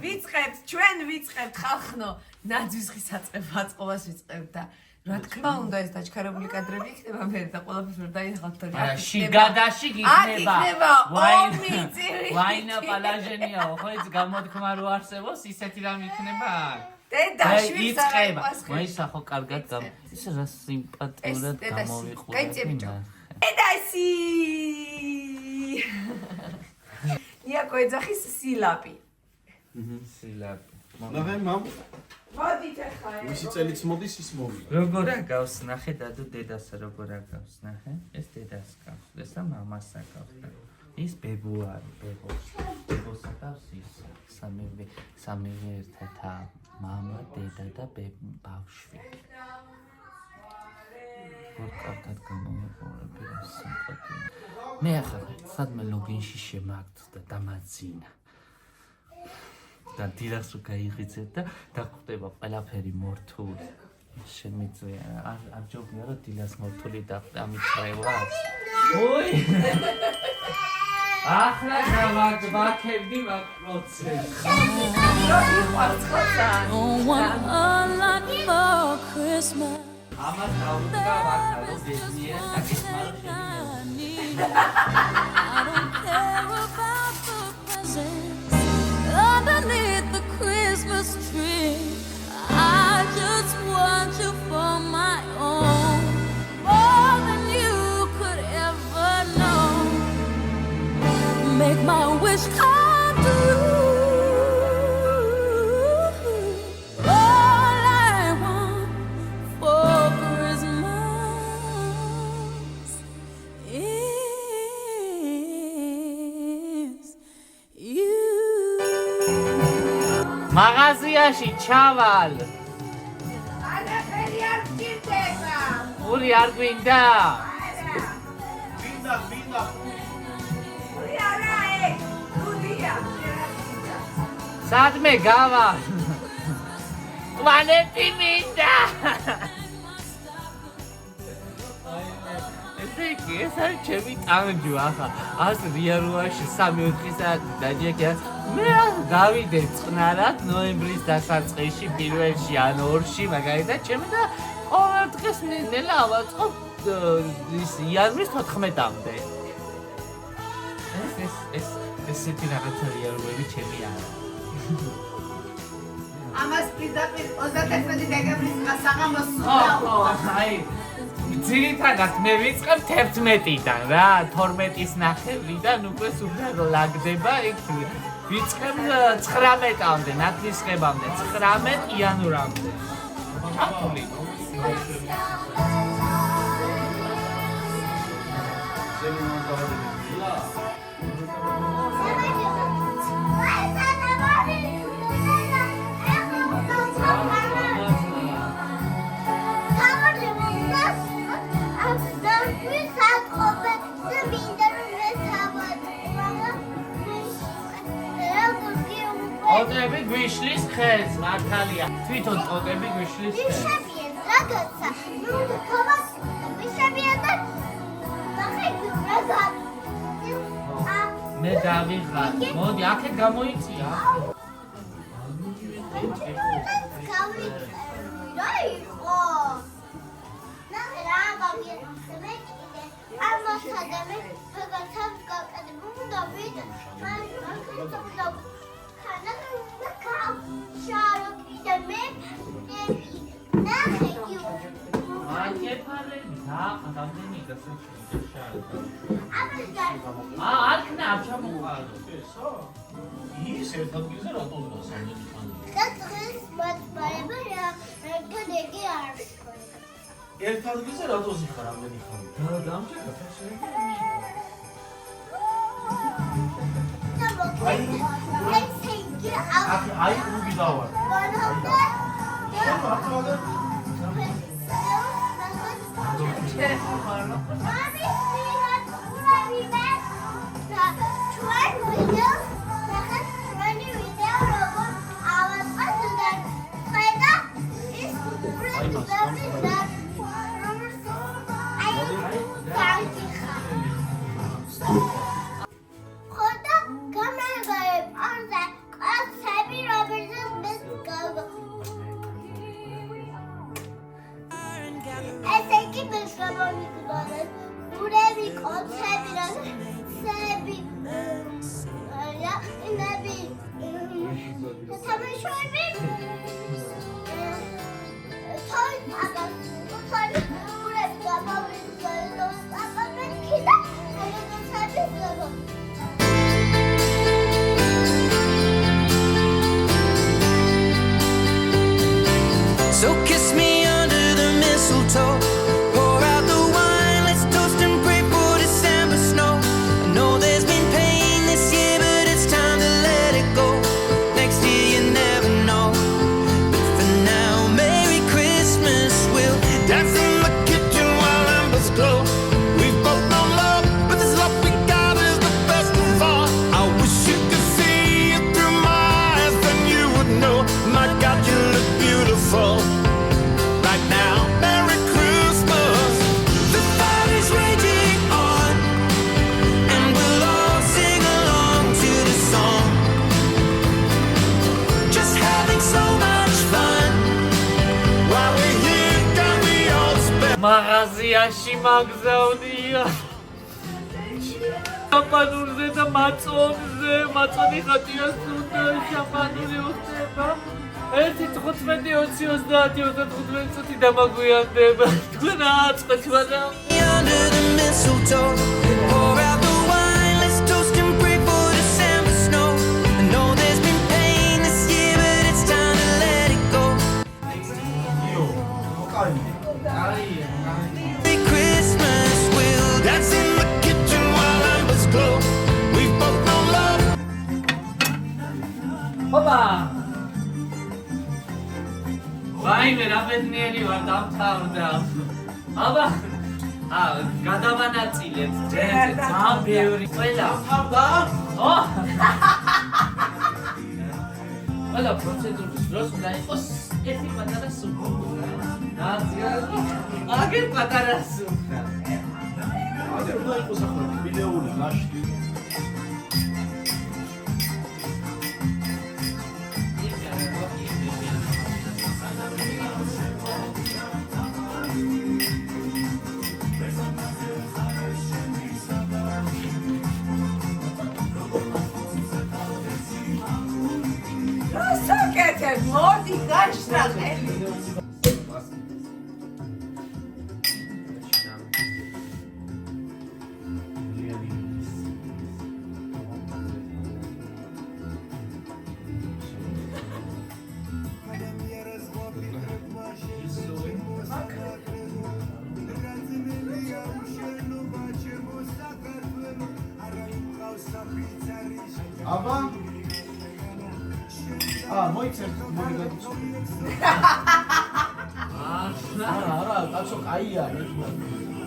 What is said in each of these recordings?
ვიწყებთ, ჩვენ ვიწყებთ ხალხნო, ნაძვის ხის აწყობას ვიწყებთ და რა თქმა უნდა ეს დაჩქარებული კადრები იქნება მე და ყველაფერს ვერ დაინახავთ და შიგადაში იქნება ვაინა პალაჟენიაო ხო ეს გამოთქმა რო არსებობს ისეთი რამ იქნება დედა შვიდს მაისა ხო კარგად ის რა სიმპათიურად გამოვიყურე ედასი იაკო ეძახის სილაპი სილაპი ნახე მამ მოდით ახლა ვისი წელიც მოდის ის მოვიდა როგორ აგავს ნახე დადო დედასა როგორ აგავს ნახე ეს დედას გავს ესა მამას აგავს ის ბებუარი ბებოს აგავს ის სამივე ერთათა მამა დედა და ბავშვი კარგად გამოვიყურები რა სიმპათია მე ახლა სადმე ლოგინში შემაგდდა და დამაძინა და დილას რო გაიღიცეთ და დაგვხდება ყველაფერი მორთული შემიძლია არ ჯობია რომ დილას მორთული და ამიხრევა ოი ახლა დავაგბაქებდი მაგ პროცესს ამას დავუდგა ვახლა რომ ბედნიერ საკითხმარში underneath the Christmas tree I just want you for my own more than you could ever know make my wish come true all I want for Christmas is you მაღაზიაში ჩავალ. არაფერი არ გჭირდება. პური არ გვინდა? გვინდა. პური არა ეგ, გუდია. სადმე გავალ? ტუალეტი მინდა. ეს არის ჩემი ტანჯვა ახლა. ას რიარუაში 3-4 საათი დაჯექია. მე გავიდე წყნარად ნოემბრის დასაწყისში პირველში ან ორში მაგალითად ჩემი და ყოველ დღეს ნელა ავაწყობ ის იანვრის 14-მდე. ესეთი რაღაცა რიარუები ჩემი არა. ამას პირდაპირ 31 დეკემბრის საღამოს სულაო. აი ძირითადად მე ვიწყებ 11-დან რა 12-ის ნახევრიდან უკვე სულ ლაგდება იქ ვიწყებ 19-მდე ნათლისღებამდე 19 იანვრამდე ჩაფული ტოტები გვიშლის ხეს, მართალია. თვითონ ტოტები გვიშლის ხეს. ვიშებიან რაღაცა. ნუ ხავას ვიშებიან და ნახე რაღაცა. მე დავიღარ. მოდი, აქეთ გამოიწია. რა იყო? ნახე რა გამიერთებე კიდე. ამოხადები რაღაცა გავკეთებ უნდა ვიდე. მაგრამ ის ერთ ადგილზე რატო დგას ამდენი ხანი? ერთ ადგილზე რატო ზიხარ ამდენი ხანი? დამჭერდა აი რუგი დავარ. ხოდა გამაგებ არზე კაცები So kiss me under the mistletoe. Pour out the wine, let's toast and pray for December snow. I know there's been pain this year, but it's time to let it go. Next year you never know. But for now, Merry Christmas. We'll dance in the kitchen while embers glow. We've both known love, but this love we got is the best of all. I wish you could see it through my eyes, then you would know. My God, you look beautiful. Right now, Merry Christmas. The fight is raging on, and we'll all sing along to the song. Just having so much fun while we're here. Can we all spend? მაღაზიაში მაგზავნია შამპანურზე და მაწონი ხატიას უნდა შამპანური უხდება 1-15-20-25 წუთი დამაგვიანდება თქვენ აწყეთ მაგრამ Under the mistletoe, pour out the wine, let's toast and pray for December snow. I know there's been pain this year, but it's time to let it go. Merry Christmas, we'll dance in the kitchen while embers glow. We've both known love. ოპა ვაიმე რა ბედნიერი ვარ დამთავრდა აბა გადავანაწილეთ ჯერზე ძალიან ბევრი ყველა თავდა? ო ყველა პროცედურის დროს უნდა იყოს ერთი პატარა სუფრა ნაციონალი აგერ პატარა სუფრა აგერ უნდა იყოს ახლა მილეული ლაშტი. Sakete, modi gaștrageli. აბა? მოიცემ მოგიგადიო. არა, კაცო კაია.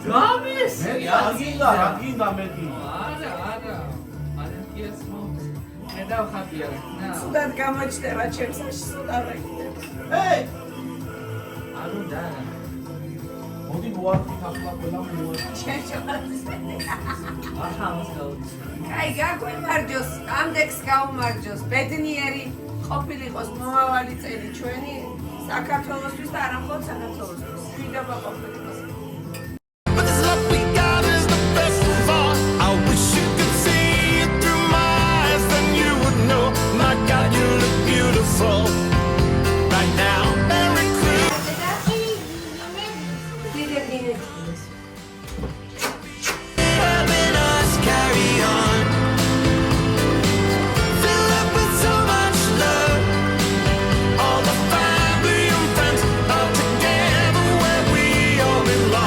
გამის მე რა გინდა მეტი. არა არანტიას მო გადავხატია რა Sudad გამოჩნდება ჩემს საშისუდავად. ეი! არ უნდა მოდი მოარტყით ახლა ყველა მოარტყით. ახლა ამას გავუწევ Აი, გაგვიმარჯოს, ამდექს გაუმარჯოს, ბედნიერი ყოფილიყოს მომავალი წელი ჩვენი საქართველოსთვის და არა მხოლოდ საქართველოსთვის. მშვიდობა ყოფილიყოს. But this love we got is the best of all. I wish you could see it through my eyes, then you would know. My God, you look beautiful. Right now, Merry Christmas. Helping us carry on. Fill up with so much love. All the family and friends are together where we all belong.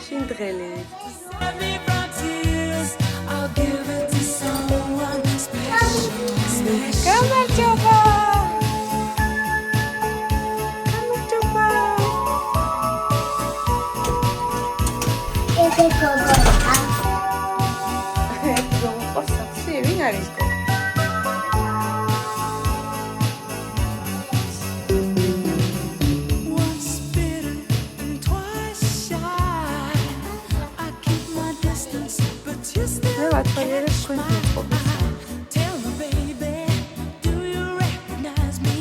შინ დღელი. Save me from tears. I'll give it to someone special. გამარჯობა. გამარჯობა. ეს გოგოა. პოსტაცი ვინ არის? Once bitter and twice shy. I keep my distance, but you still მე ვათვალიერებ თქვენ მოწყობას. tell me, baby, do you recognize me?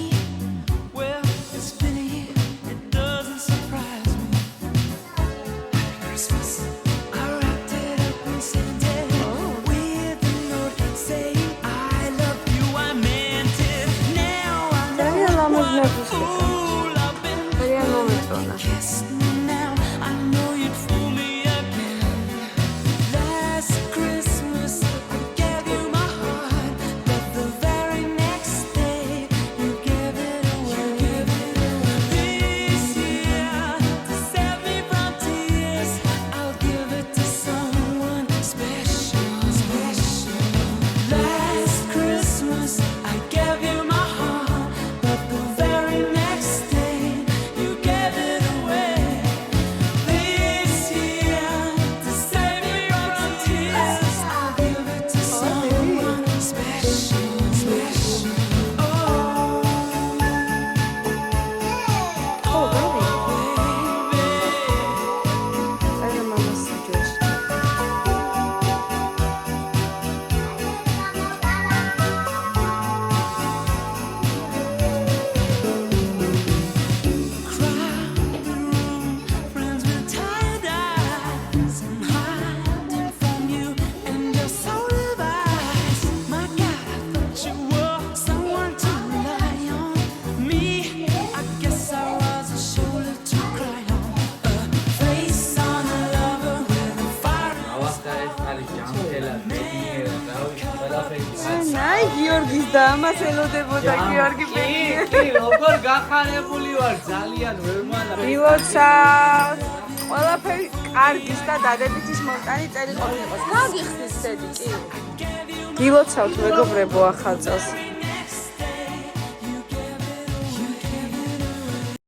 Well, it's been a year, it doesn't surprise me. Christmas, I wrapped it up and sent it with a note saying I love you. I meant it. Now I know ძალიან ლამაზნად what a უსვითა. fool I've been. ძალიან მომეწონა. Kiss me now, I know you'd fool me again. Last Christmas I gave you my heart, but the very next day you gave it away. This year, to save me from tears, I'll give it to someone special. Last Christmas I gave you my heart, but the very next day you gave it away. This year, to save me from tears, I'll give it to someone special. ხო, გავი. Oh, აი მამას სიჯეში. crowded room, friends with tired eyes. I'm hiding from you, and you're so devised. My God, I thought you were someone to rely on. Me, I guess I was a shoulder to cry on, a face on a lover with a fire. ნაი გიორგის და ამას ელოდებოდა გიორგი ბექი. კი, როგორ გახარებული ვარ, ძალიან ვერ მალავ. ილოცავს. ყველაფერი კარგის და დადებითის მომტანი წელი ყოფილიყოს. გაგიხსნის ცედი კი. გილოცავთ მეგობრებო ახალ წელს.